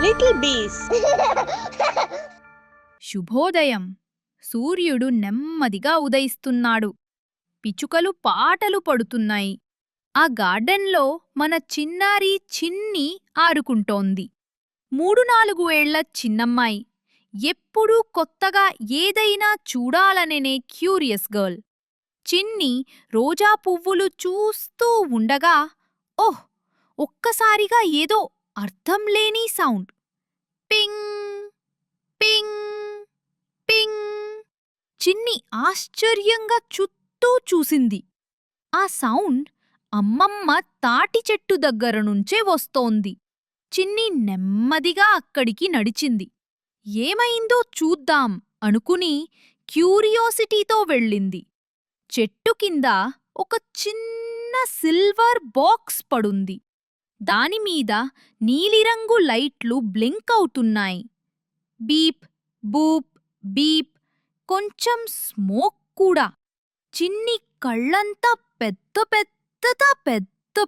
Little bees. శుభోదయం. సూర్యుడు నెమ్మదిగా ఉదయిస్తున్నాడు. పిచుకలు పాటలు పడుతున్నాయి. ఆ గార్డెన్లో మన చిన్నారి చిన్ని ఆడుకుంటోంది. 3-4 ఏళ్ల చిన్నమ్మాయి. ఎప్పుడూ కొత్తగా ఏదైనా చూడాలనే క్యూరియస్ గర్ల్. చిన్ని రోజా పువ్వులు చూస్తూ ఉండగా ఓహ్! ఒక్కసారిగా ఏదో అర్థంలేని సౌండ్. Ping ping ping. చిన్ని ఆశ్చర్యంగా చుట్టూ చూసింది. ఆ సౌండ్ అమ్మమ్మ తాటి చెట్టు దగ్గర నుంచే వస్తోంది. చిన్ని నెమ్మదిగా అక్కడికి నడిచింది. ఏమైందో చూద్దాం అనుకుని క్యూరియాసిటీతో వెళ్ళింది. చెట్టు కింద ఒక చిన్న సిల్వర్ బాక్స్ పడుంది. దానిమీద నీలిరంగు లైట్లు బ్లింక్ అవుతున్నాయి. బీప్ బూప్ బీప్, కొంచెం స్మోక్ కూడా. చిన్ని కళ్ళంతా పెద్ద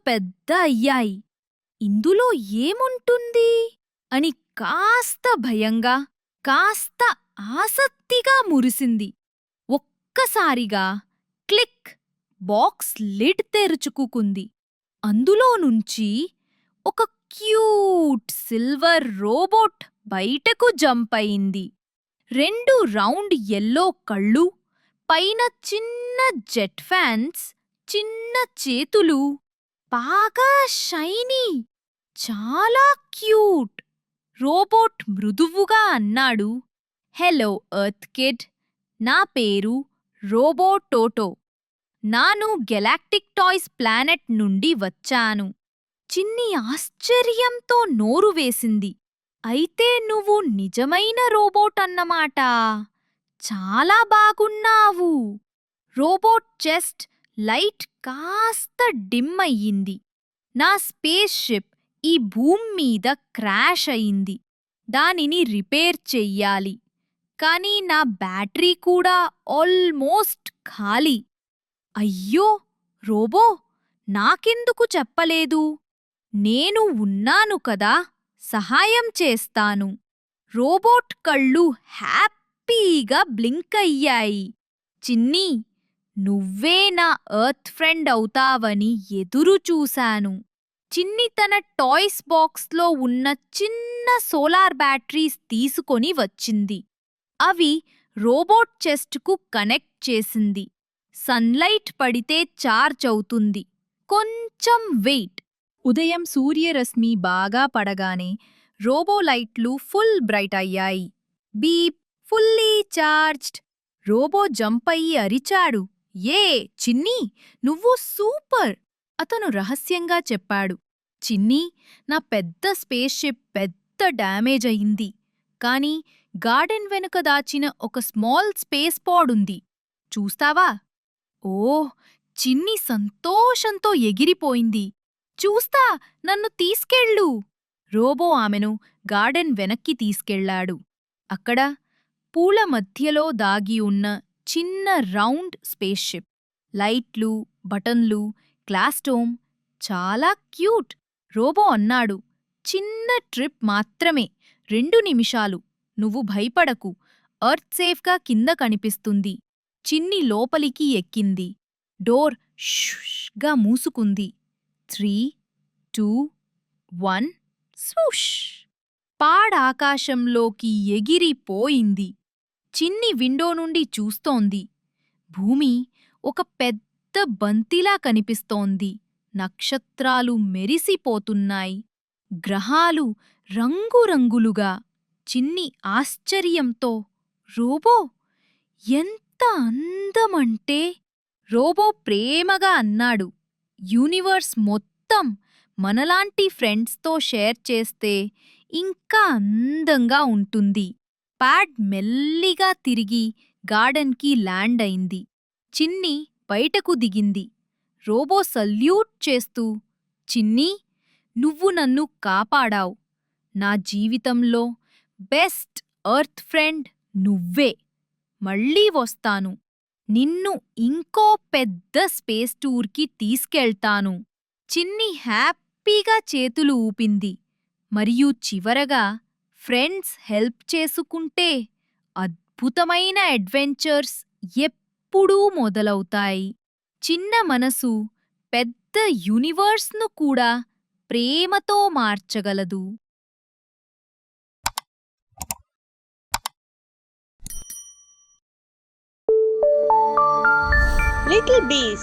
పెద్ద అయ్యాయి. ఇందులో ఏముంటుంది అని కాస్త భయంగా, కాస్త ఆసక్తిగా మురిసింది. ఒక్కసారిగా క్లిక్! Box lid తెరుచుకుంది. అందులో నుంచి ఒక క్యూట్ సిల్వర్ రోబోట్ బయటకు జంప్ అయింది. 2 రౌండ్ యెల్లో కళ్ళు, పైన చిన్న జెట్ ఫ్యాన్స్, చిన్న చేతులు, బాగా షైనీ, చాలా క్యూట్. రోబోట్ మృదువుగా అన్నాడు, హలో ఎర్త్ కిడ్, నా పేరు రోబోటోటో. నాను గెలాక్టిక్ టాయ్స్ ప్లానెట్ నుండి వచ్చాను. చిన్ని ఆశ్చర్యంతో నోరు వేసింది. అయితే నువ్వు నిజమైన రోబోట్ అన్నమాట. చాలా బాగున్నావు. రోబోట్ చెస్ట్ లైట్ కాస్త డిమ్ అయ్యింది. నా స్పేస్ షిప్ ఈ భూమి మీద క్రాష్ అయింది. దానిని రిపేర్ చెయ్యాలి. కానీ నా బ్యాటరీ కూడా ఆల్మోస్ట్ ఖాళీ. అయ్యో రోబో, నాకెందుకు చెప్పలేదు? నేను ఉన్నాను కదా, సహాయం చేస్తాను. రోబోట్ కళ్ళు హ్యాపీగా బ్లింక్ అయ్యాయి. చిన్నీ, నువ్వే నా ఎర్త్ ఫ్రెండ్ అవుతావని ఎదురు చూశాను. చిన్ని తన టాయ్స్ బాక్స్లో ఉన్న చిన్న సోలార్ బ్యాటరీస్ తీసుకొని వచ్చింది. అవి రోబోట్ చెస్ట్కు కనెక్ట్ చేసింది. సన్లైట్ పడితే చార్జ్ అవుతుంది. కొంచెం వెయిట్. ఉదయం సూర్యరశ్మి బాగా పడగానే రోబో లైట్లు ఫుల్ బ్రైట్ అయ్యాయి. Beep, fully charged. Robo jump అయ్యి అరిచాడు, ఏ చిన్నీ, నువ్వు సూపర్! అతను రహస్యంగా చెప్పాడు. చిన్నీ, నా పెద్ద స్పేస్ షిప్ పెద్ద డ్యామేజ్ అయింది. కానీ గార్డెన్ వెనుక దాచిన ఒక స్మాల్ స్పేస్ పాడ్ ఉంది. చూస్తావా? ఓహ్! చిన్ని సంతోషంతో ఎగిరిపోయింది. చూస్తా, నన్ను తీసుకెళ్ళు. రోబో ఆమెను గార్డెన్ వెనక్కి తీసుకెళ్లాడు. అక్కడ పూల మధ్యలో దాగి ఉన్న చిన్న రౌండ్ స్పేస్ షిప్. లైట్లు, బటన్లు, గ్లాస్టోమ్, చాలా క్యూట్. రోబో అన్నాడు, చిన్న ట్రిప్ మాత్రమే, 2 నిమిషాలు. నువ్వు భయపడకు. ఎర్త్ సేఫ్గా కింద కనిపిస్తుంది. చిన్ని లోపలికి ఎక్కింది. డోర్ షుష్గా మూసుకుంది. 3, 2, 1 స్వూష్! పాడాకాశంలోకి ఎగిరిపోయింది. చిన్ని విండో నుండి చూస్తోంది. భూమి ఒక పెద్ద బంతిలా కనిపిస్తోంది. నక్షత్రాలు మెరిసిపోతున్నాయి. గ్రహాలు రంగురంగులుగా. చిన్ని ఆశ్చర్యంతో, రోబో, ఎంత అందమంటే! రోబో ప్రేమగా అన్నాడు, యూనివర్స్ మొత్తం మనలాంటి ఫ్రెండ్స్తో షేర్ చేస్తే ఇంకా అందంగా ఉంటుంది. ప్యాడ్ మెల్లిగా తిరిగి గార్డెన్కి ల్యాండ్ అయింది. చిన్ని బయటకు దిగింది. రోబో సల్యూట్ చేస్తూ, చిన్నీ, నువ్వు నన్ను కాపాడావు. నా జీవితంలో బెస్ట్ ఎర్త్ ఫ్రెండ్ నువ్వే. మళ్ళీ వస్తాను. నిన్ను ఇంకో పెద్ద స్పేస్ టూర్కి తీసుకెళ్తాను. చిన్ని హ్యాపీగా చేతులు ఊపింది. మరియు చివరగా ఫ్రెండ్స్ హెల్ప్ చేసుకుంటే అద్భుతమైన అడ్వెంచర్స్ ఎప్పుడూ మొదలవుతాయి. చిన్న మనసు పెద్ద యూనివర్స్ను కూడా ప్రేమతో మార్చగలదు. Little bees.